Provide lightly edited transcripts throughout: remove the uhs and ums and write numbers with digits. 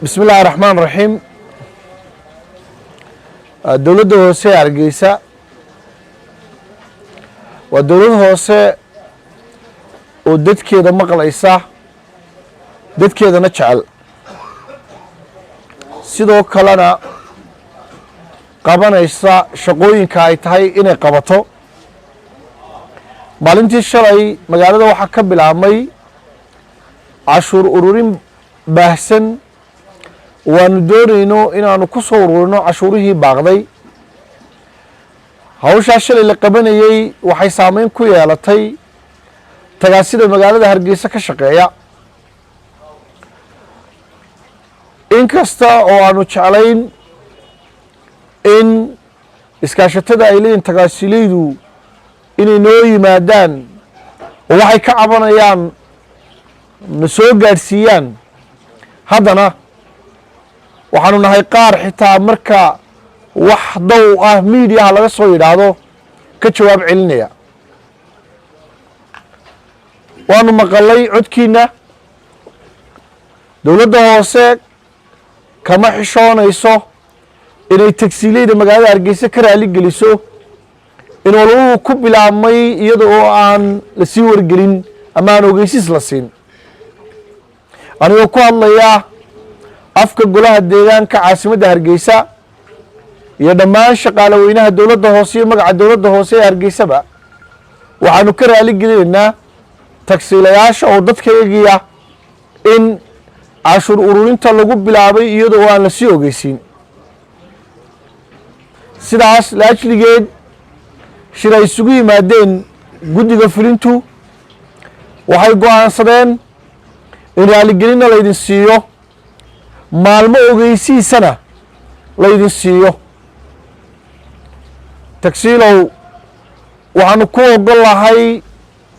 بسم الله الرحمن الرحيم دولة هوسة hargeysa ودولة هوسة وددkeeda maqlaysa dadkeedana jecel sidoo kalena qabanaysa shaqooyinka ay tahay inay qabato maalintii shalay magaalada waxa ka bilaabmay cashuur ururin baahsan waanu doonayno inaanu ku soo ururino cashuurihii baaqday hawshaa shalay la qabanayay waxay saameyn ku yeelatay tagaasida magaalada hargeysa ka shaqeeya inkasta oo aanu jeclayn in iskaashatada ay leeyihiin tagaasiilaydu inay noo yimaadaan oo waxay ka cabanayaan na soo gaadhsiiyaan haddana waxaanu nahay qaar xitaa marka wax dow ah miidiyaha laga soo yidhaahdo ka jawaab celinaya waanu maqalay codkiina dowladda hoose kama xishoonayso inay tagsiilayda magaalada hargeysa ka raali geliso in walbuu ku bilaabmay iyada oo aan la sii wargelin ama aan ogeysiis la siin anigoo ku hadlayaa afka golaha deegaanka caasimadda hargeysa iyo dhammaan shaqaale weynaha dowladda hoose iyo magaca dowladda hoose ee hargeysaba waxaanu ka raali gelinaynaa tagsiilayaasha oo dadka eegaya in cashuur ururinta lagu bilaabay iyada oo aan la sii ogeysiin sidaas laajligeed shir ay isugu yimaadeen guddiga fulintu waxay go'aansadeen in raaligelinna laydin siiyo maalmo ogeysiisana laydin siiyo tagsiilow waxaanu ku ogol lahay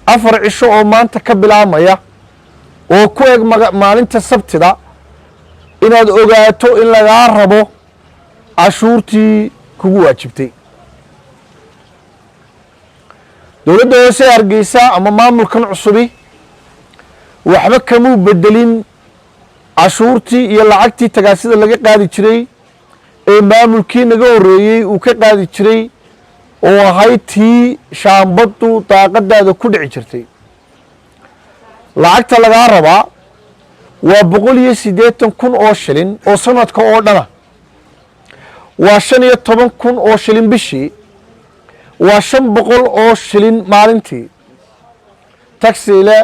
4 cisho oo maanta ka bilaabmaya oo ku eg maalinta sabtida inaad ogaato in lagaa rabo cashuurtii kugu waajibtay dowladda hoose hargeysa ama maamulkan cusubi waxba kamuu bedelin cashuurtii iyo lacagtii tagaasida laga qaadi jiray ee maamulkii naga horeeyey uu ka qaadi jiray oo ahayd tii shaambadu daaqadaada ku dhici jirtay lacagta lagaa rabaa waa 180,000 oo shilin oo sanadka oo dhana waa 15,000 oo shilin bishii waa 500 oo shilin maalintii tagsiile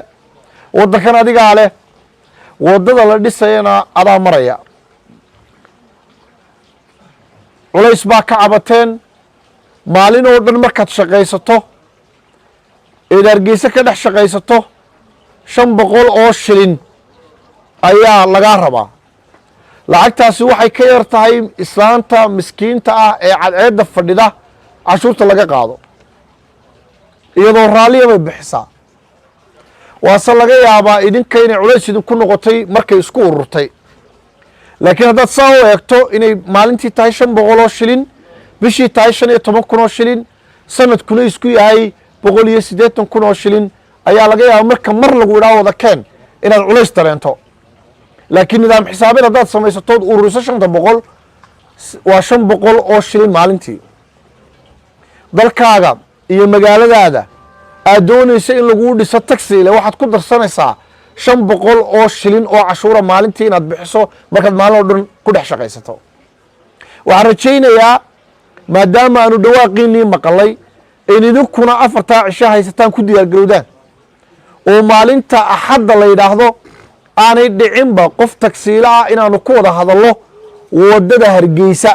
waddankan adigaa leh waddada la dhisayana adaa maraya culays baa ka cabateen maalin oo dhan markaad shaqaysato eed hargeysa ka dhex shaqaysato 500 oo shilin ayaa lagaa rabaa lacagtaasi waxay ka yar tahay islaanta miskiinta ah ee cadceedda fadhida cashuurta laga qaado iyadoo raalliya bay bixisaa waase laga yaabaa idinka inay culays idinku noqotay markay isku ururtay laakiin haddaad saa u eegto inay maalintii tahay 500 oo shilin bishii tahay 15,000 oo shilin sanadkuna isku yahay 180,000 oo shilin ayaa laga yaabaa marka mar lagu idhaa wada keen inaad culays dareento laakiin nidaam xisaabeed haddaad samaysatood ururiso 500 waa 500 oo shilin maalintii dalkaaga iyo magaaladaada aad doonaysa in lagu dhiso tagsiile waxaad ku darsanaysaa 500 oo shilin oo cashuura maalintii inaad bixiso markaad maalin oo dhan ku dhex shaqaysato waxaan rajaynayaa maadaama aanu dhawaaqiinii maqalay in idinkuna 4 cisho haysataan ku diyaargarowdaan oo maalinta axadda la yidhaahdo aanay dhicinba qof tagsiile ah inaanu ku wada hadallo waddada hargeysa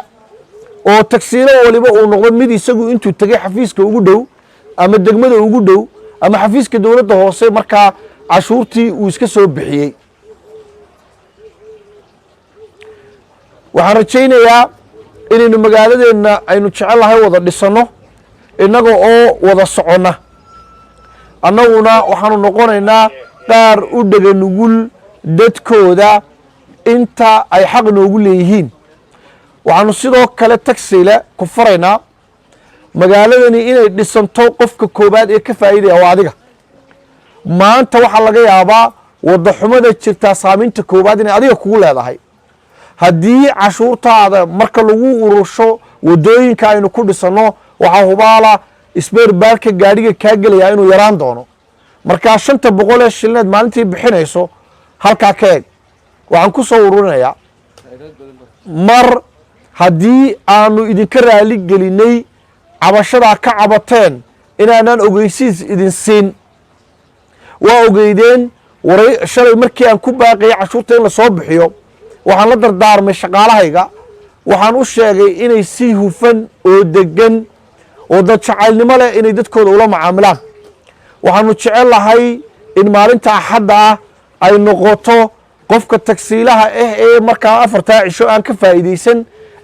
oo tagsiilo waliba uu noqdo mid isagu intuu tegay xafiiska ugu dhow ama degmada ugu dhow ama xafiiska dowladda hoose markaa cashuurtii uu iska soo bixiyey waxaan rajaynayaa inaynu magaaladeenna aynu jecellahay wada dhisanno innaga oo wada soconna annaguna waxaanu noqonaynaa qaar u dhega nugul dadkooda inta ay xaq noogu leeyihiin waxaanu sidoo kale tagsiile ku faraynaa magaaladani inay dhisanto qofka koobaad ee ka faa'iidaya waa adiga maanta waxaa laga yaabaa wada xumada jirtaa saameynta koobaad inay adiga kugu leedahay haddii cashuurtaada marka lagu urusho wadooyinka aynu ku dhisano waxaa hubaala isbeerbaarka gaadhiga kaa gelaya inuu yaraan doono markaa 500 ee shilineed maalintii bixinayso halkaa ka eeg waxaan ku soo ururinayaa mar haddii aanu idinka raali gelinay cabashadaa ka cabateen inaanan ogeysiis idin siin waa ogeydeen shalay markii aan ku baaqayay cashuurta in la soo bixiyo waxaan la dardaarmay shaqaalahayga waxaan u sheegay inay si hufan oo degan oo dad jacaylnimo leh inay dadkooda ula macaamilaan waxaanu jecel lahay in maalinta axadda ah ay noqoto qofka tagsiilaha ee markaa 4 cisho aan ka faa'iideysan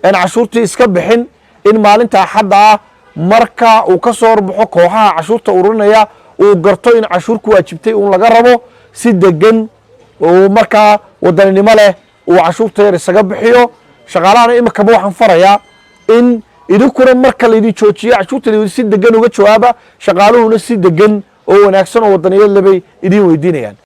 aan cashuurtii iska bixin in maalinta axadda ah marka uu ka soo horbaxo kooxaha cashuurta ururinaya uu garto in cashuur ku waajibtay uun laga rabo si degan oo markaa wadaninimo leh uu cashuurta yar isaga bixiyo shaqaalahana imikaba waxaan farayaa in idinkuna marka laydin joojiyo cashuurta si degan uga jawaaba shaqaaluhuna si degan oo wanaagsan oo wadaniyaed lebay idin weydiinayaan